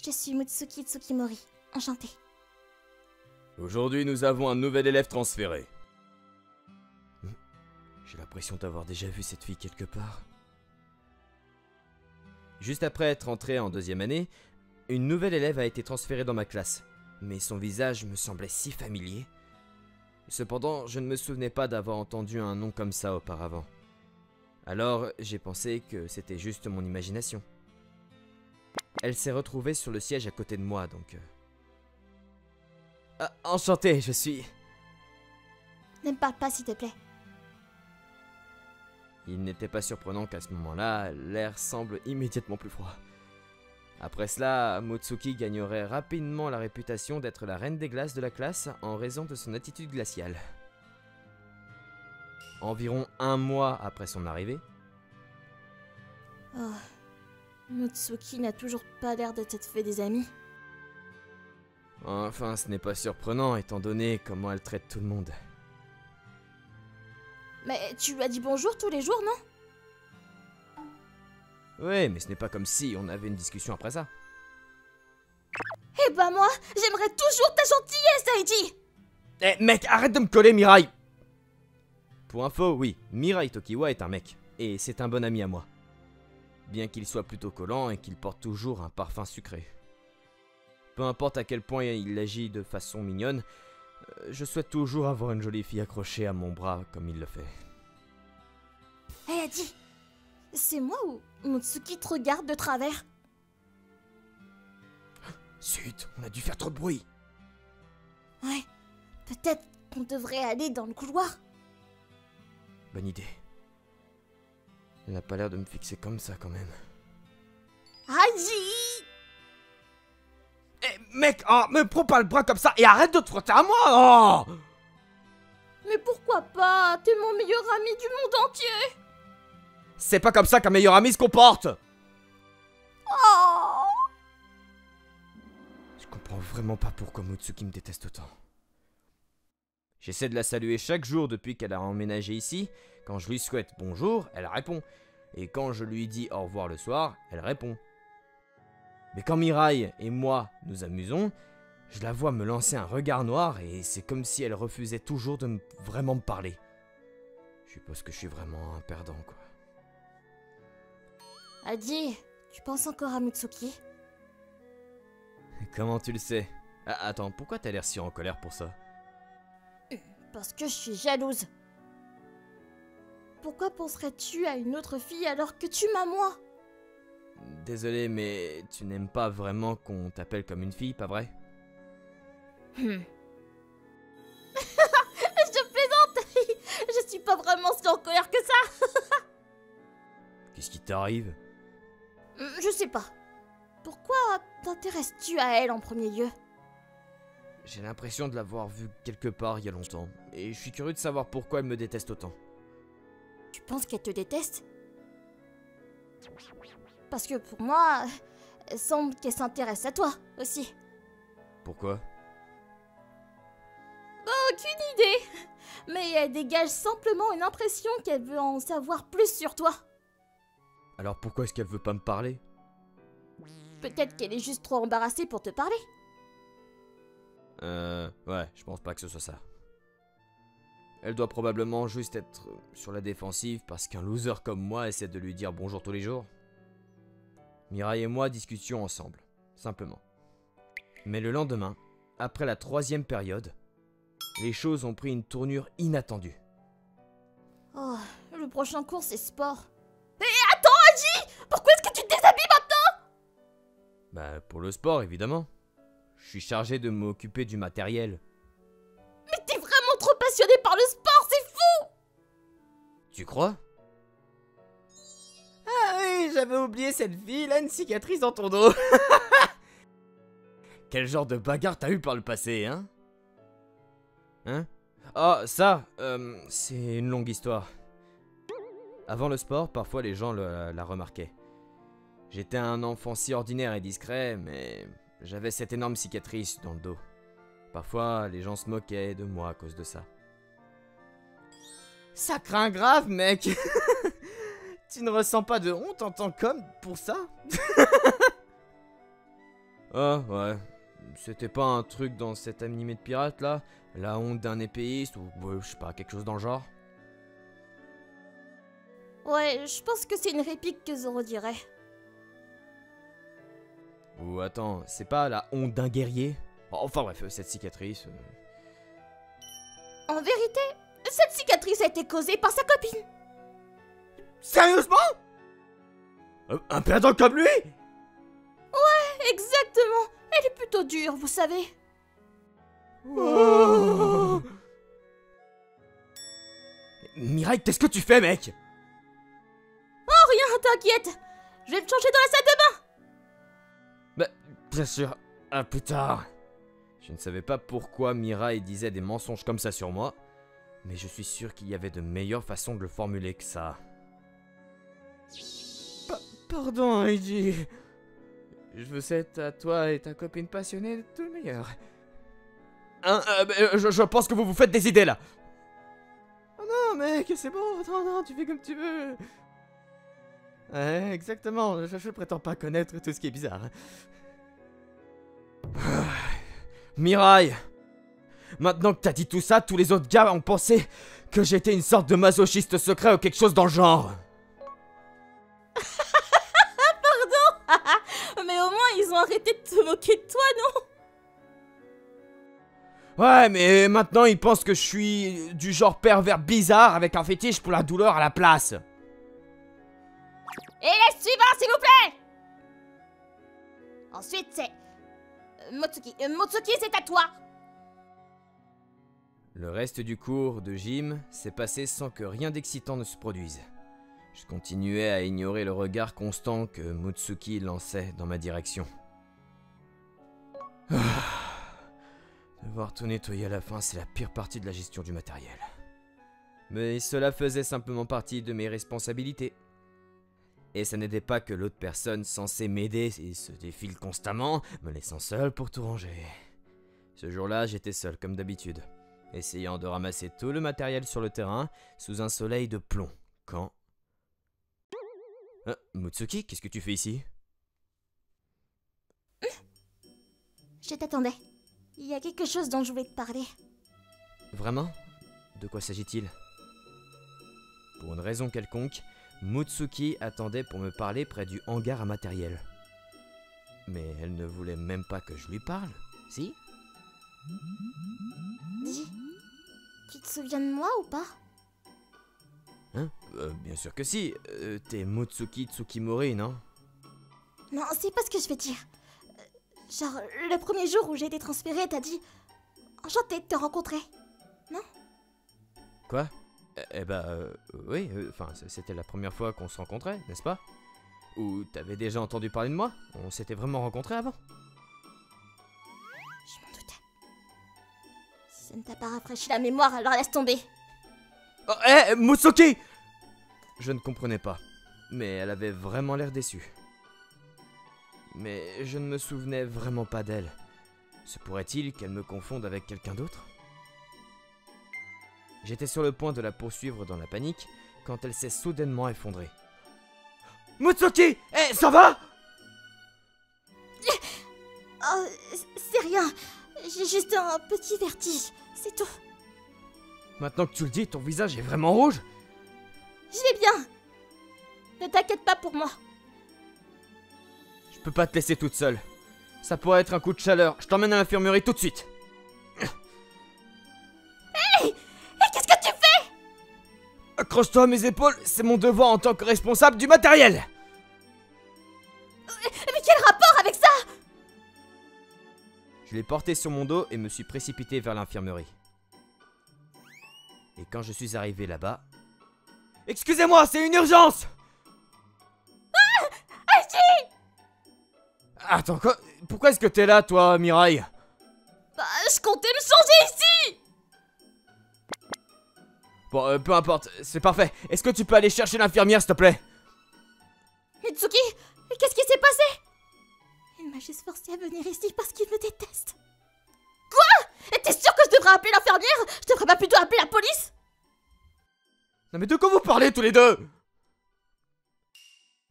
Je suis Mutsuki Tsukimori. Enchantée. Aujourd'hui, nous avons un nouvel élève transféré. J'ai l'impression d'avoir déjà vu cette fille quelque part. Juste après être entré en deuxième année, une nouvelle élève a été transférée dans ma classe. Mais son visage me semblait si familier. Cependant, je ne me souvenais pas d'avoir entendu un nom comme ça auparavant. Alors, j'ai pensé que c'était juste mon imagination. Elle s'est retrouvée sur le siège à côté de moi, donc... Ah, enchanté, je suis... Ne me parle pas, s'il te plaît. Il n'était pas surprenant qu'à ce moment-là, l'air semble immédiatement plus froid. Après cela, Mutsuki gagnerait rapidement la réputation d'être la reine des glaces de la classe en raison de son attitude glaciale. Environ un mois après son arrivée... Oh... Mutsuki n'a toujours pas l'air de t'être fait des amis. Enfin, ce n'est pas surprenant étant donné comment elle traite tout le monde. Mais tu lui as dit bonjour tous les jours, non? Ouais, mais ce n'est pas comme si on avait une discussion après ça. Eh ben moi, j'aimerais toujours ta gentillesse, Heidi. Eh mec, arrête de me coller, Mirai! Pour info, oui, Mirai Tokiwa est un mec, et c'est un bon ami à moi. Bien qu'il soit plutôt collant et qu'il porte toujours un parfum sucré. Peu importe à quel point il agit de façon mignonne, je souhaite toujours avoir une jolie fille accrochée à mon bras comme il le fait. Hé, Heidi, c'est moi ou Mutsuki te regarde de travers? Zut, on a dû faire trop de bruit. Ouais, peut-être qu'on devrait aller dans le couloir. Bonne idée. Elle n'a pas l'air de me fixer comme ça quand même. Heidi! Eh mec, oh, me prends pas le bras comme ça et arrête de te frotter à moi, oh! Mais pourquoi pas? T'es mon meilleur ami du monde entier! C'est pas comme ça qu'un meilleur ami se comporte! Oh! Je comprends vraiment pas pourquoi Mutsuki me déteste autant. J'essaie de la saluer chaque jour depuis qu'elle a emménagé ici. Quand je lui souhaite bonjour, elle répond. Et quand je lui dis au revoir le soir, elle répond. Mais quand Mirai et moi nous amusons, je la vois me lancer un regard noir et c'est comme si elle refusait toujours de vraiment me parler. Je suppose que je suis vraiment un perdant, quoi. Heidi, tu penses encore à Mutsuki? Comment tu le sais? Ah, attends, pourquoi t'as l'air si en colère pour ça? Parce que je suis jalouse. Pourquoi penserais-tu à une autre fille alors que tu m'as moi? Désolé, mais tu n'aimes pas vraiment qu'on t'appelle comme une fille, pas vrai? Je plaisante. Je suis pas vraiment si en colère que ça. Qu'est-ce qui t'arrive? Je sais pas. Pourquoi t'intéresses-tu à elle en premier lieu? J'ai l'impression de l'avoir vue quelque part il y a longtemps, et je suis curieux de savoir pourquoi elle me déteste autant. Tu penses qu'elle te déteste? Parce que pour moi, elle semble qu'elle s'intéresse à toi aussi. Pourquoi? Aucune idée. Mais elle dégage simplement une impression qu'elle veut en savoir plus sur toi. Alors pourquoi est-ce qu'elle veut pas me parler? Peut-être qu'elle est juste trop embarrassée pour te parler. Ouais, je pense pas que ce soit ça. Elle doit probablement juste être sur la défensive parce qu'un loser comme moi essaie de lui dire bonjour tous les jours. Mirai et moi discutions ensemble, simplement. Mais le lendemain, après la 3e période, les choses ont pris une tournure inattendue. Oh, le prochain cours c'est sport. Hé, attends, Heidi! Pourquoi est-ce que tu te déshabilles maintenant? Bah, pour le sport, évidemment. Je suis chargé de m'occuper du matériel. Mais t'es vraiment trop passionné par le sport, c'est fou! Tu crois? Ah oui, j'avais oublié cette vilaine cicatrice dans ton dos. Quel genre de bagarre t'as eu par le passé, hein? Hein? Oh, ça, c'est une longue histoire. Avant le sport, parfois les gens la remarquaient. J'étais un enfant si ordinaire et discret, mais j'avais cette énorme cicatrice dans le dos. Parfois, les gens se moquaient de moi à cause de ça. Ça craint grave, mec. Tu ne ressens pas de honte en tant qu'homme pour ça? Ah, ouais. C'était pas un truc dans cet animé de pirates là? La honte d'un épéiste ou ouais, je sais pas, quelque chose dans le genre? Ouais, je pense que c'est une réplique que Zoro dirait. Ou attends, c'est pas la honte d'un guerrier? Enfin bref, cette cicatrice... En vérité, cette cicatrice a été causée par sa copine. Sérieusement? Un perdant comme lui? Exactement. Elle est plutôt dure, vous savez. Oh. Mirai, qu'est-ce que tu fais, mec? Rien, t'inquiète. Je vais me changer dans la salle de bain. Bah, bien sûr, à plus tard. Je ne savais pas pourquoi Mirai disait des mensonges comme ça sur moi, mais je suis sûr qu'il y avait de meilleures façons de le formuler que ça. Pardon, Heiji. Je vous souhaite à toi et ta copine passionnée tout le meilleur. Je pense que vous vous faites des idées là. Oh non, mec, c'est bon. Non, tu fais comme tu veux. Ouais, exactement. Je prétends pas connaître tout ce qui est bizarre. Mirai, maintenant que t'as dit tout ça, tous les autres gars ont pensé que j'étais une sorte de masochiste secret ou quelque chose dans le genre. Mais au moins, ils ont arrêté de se moquer de toi, non? Ouais, mais maintenant ils pensent que je suis du genre pervers bizarre avec un fétiche pour la douleur à la place. Et les suivants, s'il vous plaît. Ensuite, c'est... Motsuki. Motsuki, c'est à toi. Le reste du cours de gym s'est passé sans que rien d'excitant ne se produise. Je continuais à ignorer le regard constant que Motsuki lançait dans ma direction. Devoir tout nettoyer à la fin, c'est la pire partie de la gestion du matériel. Mais cela faisait simplement partie de mes responsabilités. Et ça n'aidait pas que l'autre personne censée m'aider et se défile constamment, me laissant seul pour tout ranger. Ce jour-là, j'étais seul comme d'habitude, essayant de ramasser tout le matériel sur le terrain sous un soleil de plomb, quand... Motsuki, qu'est-ce que tu fais ici? Je t'attendais. Il y a quelque chose dont je voulais te parler. Vraiment? De quoi s'agit-il? Pour une raison quelconque, Motsuki attendait pour me parler près du hangar à matériel. Mais elle ne voulait même pas que je lui parle, si? Dis, tu te souviens de moi ou pas? Hein? Bien sûr que si. T'es Motsuki Tsukimori, non? Non, c'est pas ce que je vais dire. Genre, le premier jour où j'ai été transférée, t'as dit... Enchantée de te rencontrer. Non? Quoi? Oui, enfin, c'était la première fois qu'on se rencontrait, n'est-ce pas? Ou t'avais déjà entendu parler de moi? On s'était vraiment rencontrés avant? Je m'en doutais. Si ça ne t'a pas rafraîchi la mémoire, alors laisse tomber. Oh, hé, Motsuki! Je ne comprenais pas, mais elle avait vraiment l'air déçue. Mais je ne me souvenais vraiment pas d'elle. Se pourrait-il qu'elle me confonde avec quelqu'un d'autre? J'étais sur le point de la poursuivre dans la panique quand elle s'est soudainement effondrée. Motsuki! Hé, ça va? Oh, c'est rien. J'ai juste un petit vertige, c'est tout. Maintenant que tu le dis, ton visage est vraiment rouge? Je vais bien. Ne t'inquiète pas pour moi. Je peux pas te laisser toute seule. Ça pourrait être un coup de chaleur. Je t'emmène à l'infirmerie tout de suite. Hey! Et qu'est-ce que tu fais? Accroche-toi à mes épaules, c'est mon devoir en tant que responsable du matériel. Mais quel rapport avec ça? Je l'ai porté sur mon dos et me suis précipité vers l'infirmerie. Et quand je suis arrivé là-bas... Excusez-moi, c'est une urgence! Hachi! Attends, quoi? Pourquoi est-ce que t'es là, toi, Mirai? Bah, je comptais me changer ici! Bon, peu importe, c'est parfait. Est-ce que tu peux aller chercher l'infirmière, s'il te plaît? Mitsuki, qu'est-ce qui s'est passé? Il m'a juste forcé à venir ici parce qu'il me déteste. Quoi? Et t'es sûr que je devrais appeler l'infirmière? Je devrais pas plutôt appeler la police? Non mais de quoi vous parlez tous les deux?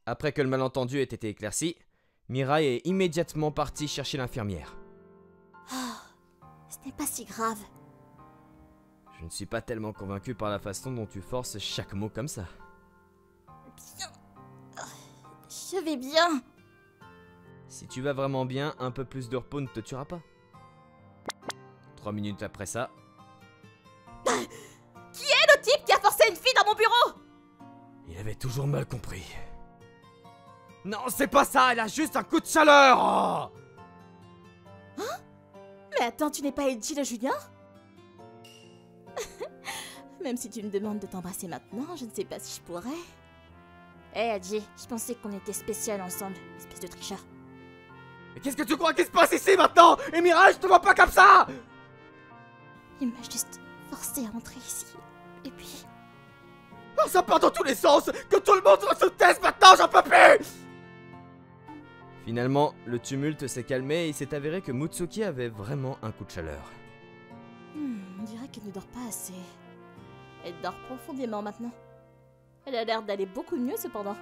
Après que le malentendu ait été éclairci, Mirai est immédiatement partie chercher l'infirmière. Ce n'est pas si grave. Je ne suis pas tellement convaincu par la façon dont tu forces chaque mot comme ça. Bien. Je vais bien. Si tu vas vraiment bien, un peu plus de repos ne te tuera pas. 3 minutes après ça... Qui est le type qui a forcé une fille dans mon bureau? Il avait toujours mal compris. Non, c'est pas ça, elle a juste un coup de chaleur. Oh, Mais attends, tu n'es pas Eiji le junior? Même si tu me demandes de t'embrasser maintenant, je ne sais pas si je pourrais. Hé Eiji, je pensais qu'on était spécial ensemble, espèce de tricheur. mais qu'est-ce que tu crois qui se passe ici maintenant? Et Mirai, je te vois pas comme ça. Il m'a juste forcé à entrer ici. Et puis... Oh, ça part dans tous les sens. Que tout le monde se taise maintenant, j'en peux plus. Finalement, le tumulte s'est calmé et il s'est avéré que Mutsuki avait vraiment un coup de chaleur. on dirait qu'elle ne dort pas assez. Elle dort profondément maintenant. Elle a l'air d'aller beaucoup mieux cependant.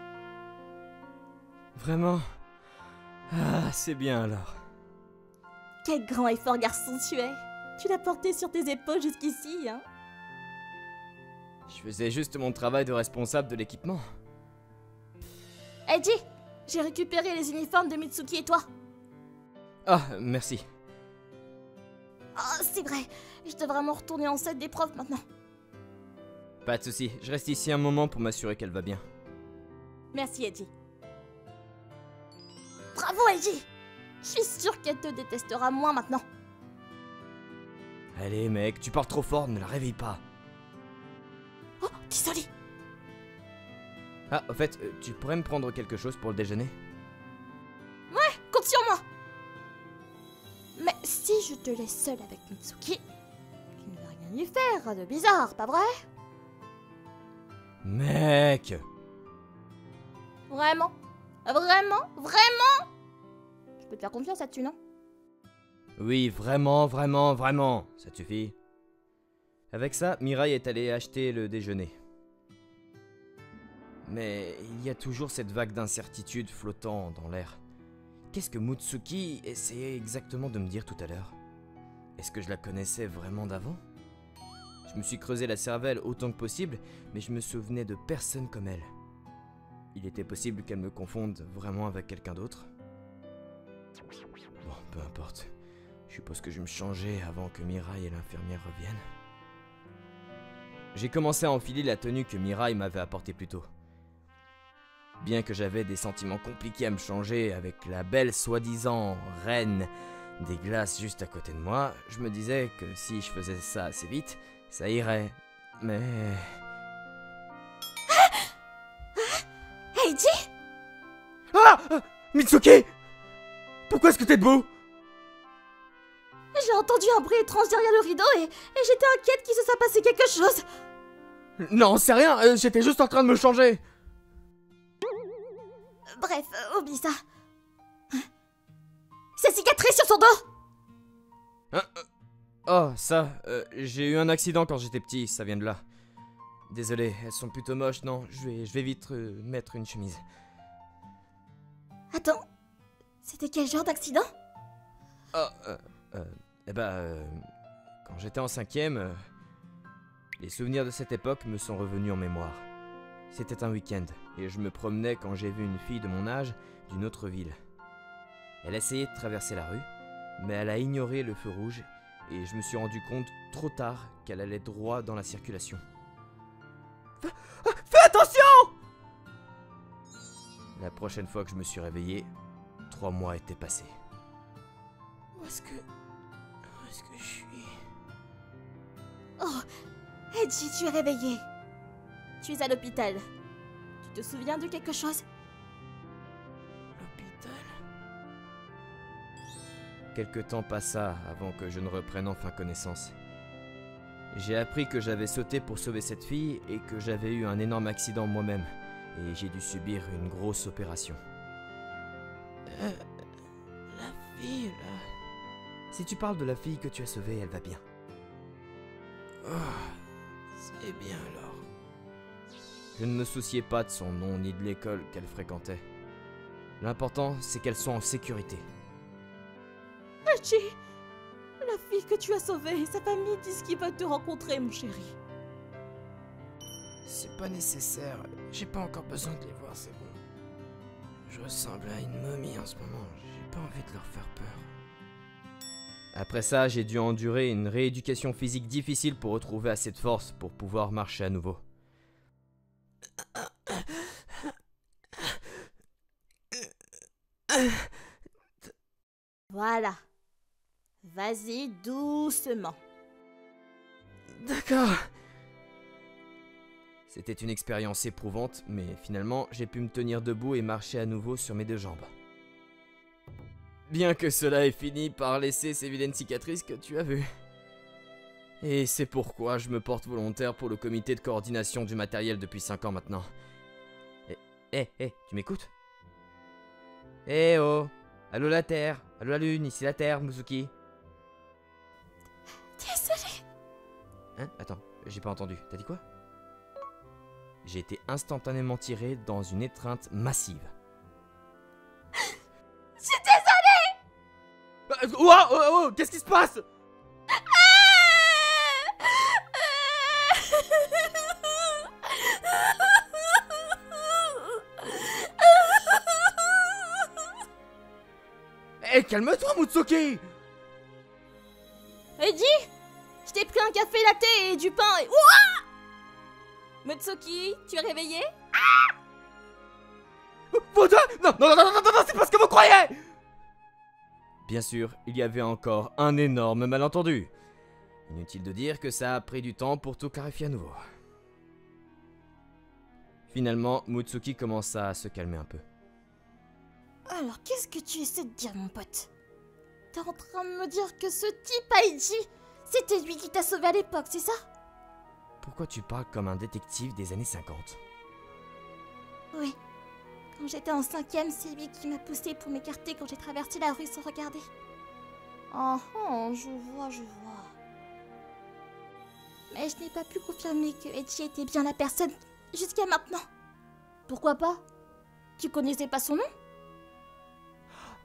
Vraiment? Ah, c'est bien alors. Quel grand et fort garçon tu es. Tu l'as porté sur tes épaules jusqu'ici, hein. Je faisais juste mon travail de responsable de l'équipement. Eiji, j'ai récupéré les uniformes de Mitsuki et toi. Ah, merci. Oh, c'est vrai. Je dois vraiment retourner en salle des profs maintenant. Pas de soucis, je reste ici un moment pour m'assurer qu'elle va bien. Merci, Eiji. Bravo, Eiji. Je suis sûre qu'elle te détestera moins maintenant. Allez mec, tu parles trop fort, ne la réveille pas. Oh, désolé. Ah, au fait, tu pourrais me prendre quelque chose pour le déjeuner? Compte sur moi. Mais si je te laisse seule avec Mitsuki, tu ne vas rien y faire de bizarre, pas vrai? Mec! Vraiment? Vraiment? Vraiment? Je peux te faire confiance là-dessus, non? Oui, vraiment, vraiment, vraiment, ça te suffit. Avec ça, Mirai est allée acheter le déjeuner. Mais il y a toujours cette vague d'incertitude flottant dans l'air. Qu'est-ce que Mutsuki essayait exactement de me dire tout à l'heure? Est-ce que je la connaissais vraiment d'avant? Je me suis creusé la cervelle autant que possible, mais je me souvenais de personne comme elle. Il était possible qu'elle me confonde vraiment avec quelqu'un d'autre? Bon, peu importe. Je suppose que je vais me changer avant que Mirai et l'infirmière reviennent. J'ai commencé à enfiler la tenue que Mirai m'avait apportée plus tôt. Bien que j'avais des sentiments compliqués à me changer avec la belle soi-disant reine des glaces juste à côté de moi, je me disais que si je faisais ça assez vite, ça irait. Mais... Eiji! Ah! Mitsuki! Pourquoi est-ce que t'es debout? J'ai entendu un bruit étrange derrière le rideau et j'étais inquiète qu'il se soit passé quelque chose. Non, c'est rien, j'étais juste en train de me changer. Bref, oublie ça. Ces cicatrices sur son dos! Oh, ça, j'ai eu un accident quand j'étais petit, ça vient de là. Désolé, elles sont plutôt moches, non, je vais vite mettre une chemise. Attends, c'était quel genre d'accident? Quand j'étais en 5e, les souvenirs de cette époque me sont revenus en mémoire. C'était un week-end, et je me promenais quand j'ai vu une fille de mon âge d'une autre ville. Elle essayait de traverser la rue, mais elle a ignoré le feu rouge, et je me suis rendu compte trop tard qu'elle allait droit dans la circulation. Fais attention! La prochaine fois que je me suis réveillé, 3 mois étaient passés. Où est-ce que je suis? Oh, Eiji, tu es réveillé. Tu es à l'hôpital. Tu te souviens de quelque chose? L'hôpital? Quelque temps passa avant que je ne reprenne enfin connaissance. J'ai appris que j'avais sauté pour sauver cette fille et que j'avais eu un énorme accident moi-même et j'ai dû subir une grosse opération. La fille, là... Si tu parles de la fille que tu as sauvée, elle va bien. Oh, c'est bien alors. Je ne me souciais pas de son nom ni de l'école qu'elle fréquentait. L'important, c'est qu'elles soient en sécurité. Hachi, la fille que tu as sauvée et sa famille disent qu'ils veulent te rencontrer, mon chéri. C'est pas nécessaire. J'ai pas encore besoin de les voir, c'est bon. Je ressemble à une momie en ce moment. J'ai pas envie de leur faire peur. Après ça, j'ai dû endurer une rééducation physique difficile pour retrouver assez de force pour pouvoir marcher à nouveau. Voilà. Vas-y, doucement. D'accord. C'était une expérience éprouvante, mais finalement, j'ai pu me tenir debout et marcher à nouveau sur mes 2 jambes. Bien que cela ait fini par laisser ces vilaines cicatrices que tu as vues. Et c'est pourquoi je me porte volontaire pour le comité de coordination du matériel depuis 5 ans maintenant. Tu m'écoutes? Oh! Allô la Terre! Allô la Lune, ici la Terre, Muzuki! Désolée. Hein? Attends, j'ai pas entendu. T'as dit quoi? J'ai été instantanément tiré dans une étreinte massive. Je suis désolée. Oh, qu'est-ce qui se passe? Calme-toi, Mutsuki! Eddie, je t'ai pris un café latte et du pain et... Ouah! Mutsuki, tu es réveillé? Vous deux? Non, c'est pas ce que vous croyez! Bien sûr, il y avait encore un énorme malentendu. Inutile de dire que ça a pris du temps pour tout clarifier à nouveau. Finalement, Mutsuki commença à se calmer un peu. Alors, qu'est-ce que tu essaies de dire, mon pote? T'es en train de me dire que ce type Aiji, c'était lui qui t'a sauvé à l'époque, c'est ça? Pourquoi tu parles comme un détective des années 50? Oui. Quand j'étais en 5ème, c'est lui qui m'a poussé pour m'écarter quand j'ai traversé la rue sans regarder. Oh, je vois. Mais je n'ai pas pu confirmer que Eiji était bien la personne jusqu'à maintenant. Pourquoi pas? Tu connaissais pas son nom?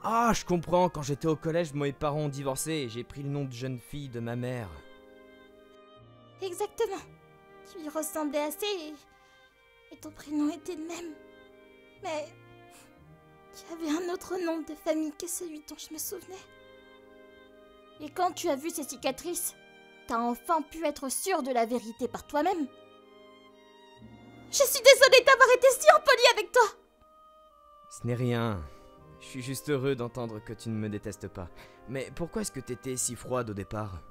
Ah, je comprends, quand j'étais au collège, mes parents ont divorcé et j'ai pris le nom de jeune fille de ma mère. Exactement. Tu lui ressemblais assez et ton prénom était le même. Mais tu avais un autre nom de famille que celui dont je me souvenais. Et quand tu as vu ces cicatrices, t'as enfin pu être sûre de la vérité par toi-même. Je suis désolée d'avoir été si impolie avec toi. Ce n'est rien. Je suis juste heureux d'entendre que tu ne me détestes pas. Mais pourquoi est-ce que t'étais si froide au départ?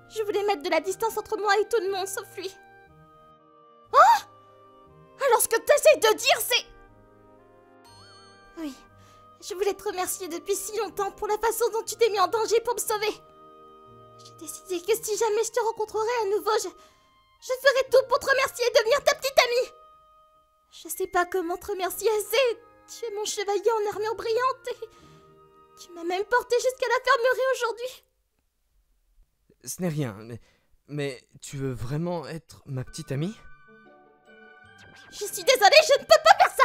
Je voulais mettre de la distance entre moi et tout le monde sauf lui. Oh! Alors ce que t'essayes de dire, c'est... Oui, je voulais te remercier depuis si longtemps pour la façon dont tu t'es mis en danger pour me sauver. J'ai décidé que si jamais je te rencontrerai à nouveau, je ferai tout pour te remercier et devenir ta petite amie. Je sais pas comment te remercier assez. Tu es mon chevalier en armure brillante et tu m'as même porté jusqu'à l'infirmerie aujourd'hui. Ce n'est rien, mais tu veux vraiment être ma petite amie? Je suis désolée, je ne peux pas faire ça.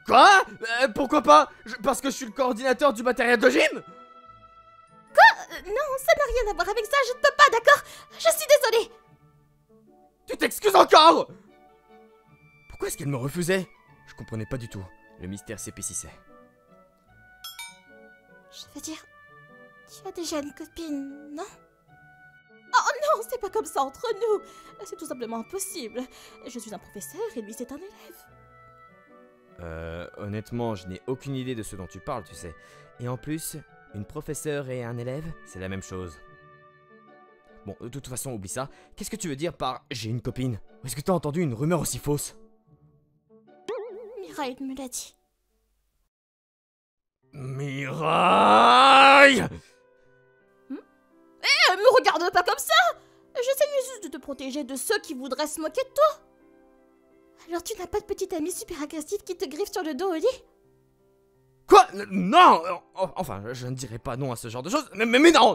Quoi? Pourquoi pas? Parce que je suis le coordinateur du matériel de gym? Non, ça n'a rien à voir avec ça, je ne peux pas, d'accord? Je suis désolée. Tu t'excuses encore? Pourquoi est-ce qu'elle me refusait? Je comprenais pas du tout. Le mystère s'épaississait. Je veux dire, tu as déjà une copine, non? Oh non, c'est pas comme ça entre nous. C'est tout simplement impossible. Je suis un professeur et lui c'est un élève. Honnêtement, je n'ai aucune idée de ce dont tu parles, tu sais. Et en plus, une professeure et un élève, c'est la même chose. Bon, de toute façon, oublie ça. Qu'est-ce que tu veux dire par « j'ai une copine » ? Est-ce que t'as entendu une rumeur aussi fausse ? Mirai me l'a dit. Mirai! Me regarde pas comme ça! J'essayais juste de te protéger de ceux qui voudraient se moquer de toi. Alors tu n'as pas de petite amie super agressive qui te griffe sur le dos au lit? Quoi? Non! Enfin, je ne dirais pas non à ce genre de choses. Mais non!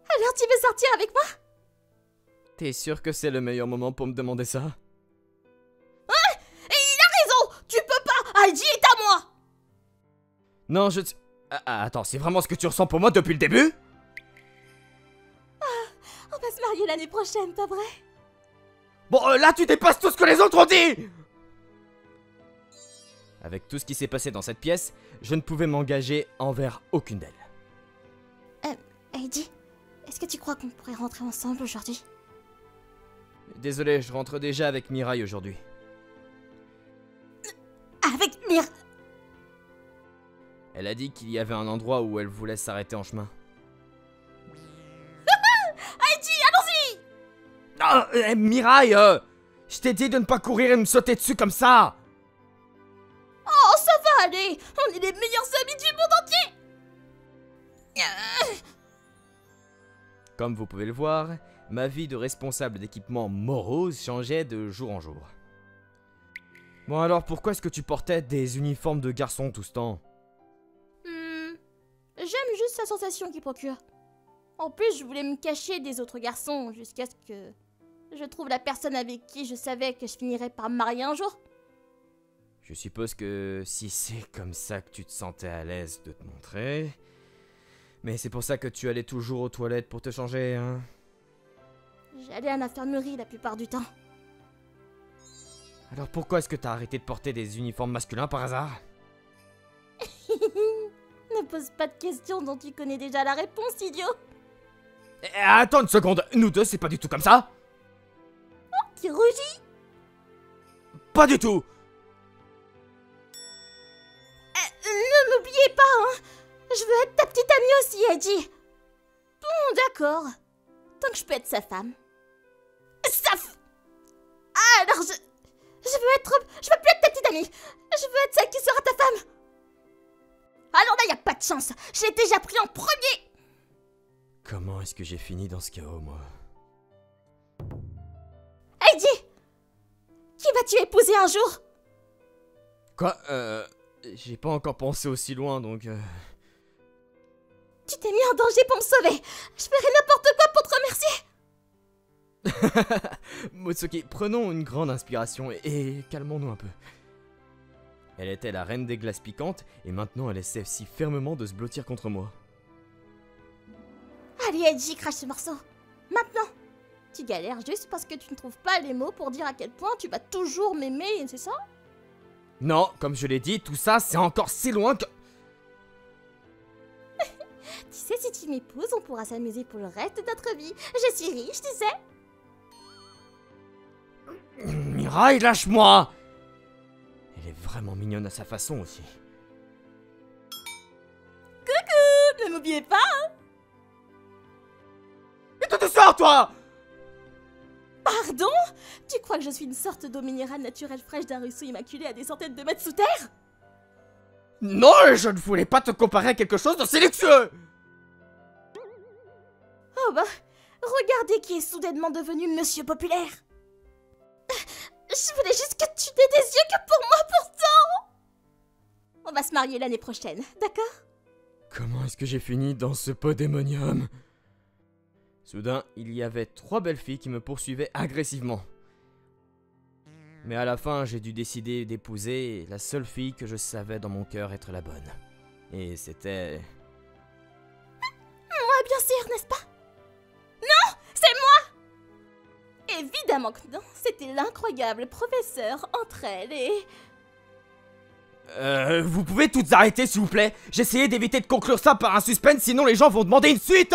Alors tu veux sortir avec moi? T'es sûr que c'est le meilleur moment pour me demander ça? Non, attends, c'est vraiment ce que tu ressens pour moi depuis le début? On va se marier l'année prochaine, pas vrai? Bon, là tu dépasses tout ce que les autres ont dit! Avec tout ce qui s'est passé dans cette pièce, je ne pouvais m'engager envers aucune d'elles. Heidi, est-ce que tu crois qu'on pourrait rentrer ensemble aujourd'hui? Désolé, je rentre déjà avec Mirai aujourd'hui. Avec Mir... Elle a dit qu'il y avait un endroit où elle voulait s'arrêter en chemin. Heidi, allons-y! Ah, Mirai, je t'ai dit de ne pas courir et me sauter dessus comme ça! Oh, ça va aller! On est les meilleurs amis du monde entier! Comme vous pouvez le voir, ma vie de responsable d'équipement morose changeait de jour en jour. Bon alors, pourquoi est-ce que tu portais des uniformes de garçon tout ce temps? J'aime juste la sensation qu'il procure. En plus, je voulais me cacher des autres garçons jusqu'à ce que je trouve la personne avec qui je savais que je finirais par me marier un jour. Je suppose que si c'est comme ça que tu te sentais à l'aise de te montrer... Mais c'est pour ça que tu allais toujours aux toilettes pour te changer, hein? J'allais à l'infirmerie la plupart du temps. Alors pourquoi est-ce que t'as arrêté de porter des uniformes masculins par hasard? Ne pose pas de questions dont tu connais déjà la réponse, idiot. Attends une seconde, nous deux c'est pas du tout comme ça? Tu rougis? Pas du tout! Ne m'oubliez pas, hein. Je veux être ta petite amie aussi, Heidi. Bon, d'accord. Tant que je peux être sa femme. Alors, je veux plus être ta petite amie. Je veux être celle qui sera ta femme. Alors là, y a pas de chance. Je l'ai déjà pris en premier. Comment est-ce que j'ai fini dans ce chaos, moi? Heidi! Qui vas-tu épouser un jour? Quoi? J'ai pas encore pensé aussi loin, donc... Tu t'es mis en danger pour me sauver. Je ferai n'importe quoi pour te remercier. Motsuki, prenons une grande inspiration et calmons-nous un peu. Elle était la reine des glaces piquantes et maintenant elle essaie si fermement de se blottir contre moi. Allez, Heidi, crache ce morceau. Maintenant. Tu galères juste parce que tu ne trouves pas les mots pour dire à quel point tu vas toujours m'aimer, c'est ça? Non, comme je l'ai dit, tout ça c'est encore si loin que... Tu sais, si tu m'épouses, on pourra s'amuser pour le reste de notre vie. Je suis riche, tu sais. Mirai, lâche-moi! Elle est vraiment mignonne à sa façon aussi. Coucou! Ne m'oubliez pas, hein? Et tu te sors, toi! Pardon? Tu crois que je suis une sorte d'eau minérale naturelle fraîche d'un ruisseau immaculé à des centaines de mètres sous terre? Non, je ne voulais pas te comparer à quelque chose de si luxueux! Oh bah, regardez qui est soudainement devenu Monsieur Populaire. Je voulais juste que tu n'aies des yeux que pour moi pourtant. On va se marier l'année prochaine, d'accord? Comment est-ce que j'ai fini dans ce podémonium? Soudain, il y avait 3 belles filles qui me poursuivaient agressivement. Mais à la fin, j'ai dû décider d'épouser la seule fille que je savais dans mon cœur être la bonne. Et c'était... Moi, bien sûr, n'est-ce pas? Non, c'est moi! Évidemment que non, c'était l'incroyable professeur entre elles et... Vous pouvez toutes arrêter s'il vous plaît? J'essayais d'éviter de conclure ça par un suspense, sinon les gens vont demander une suite!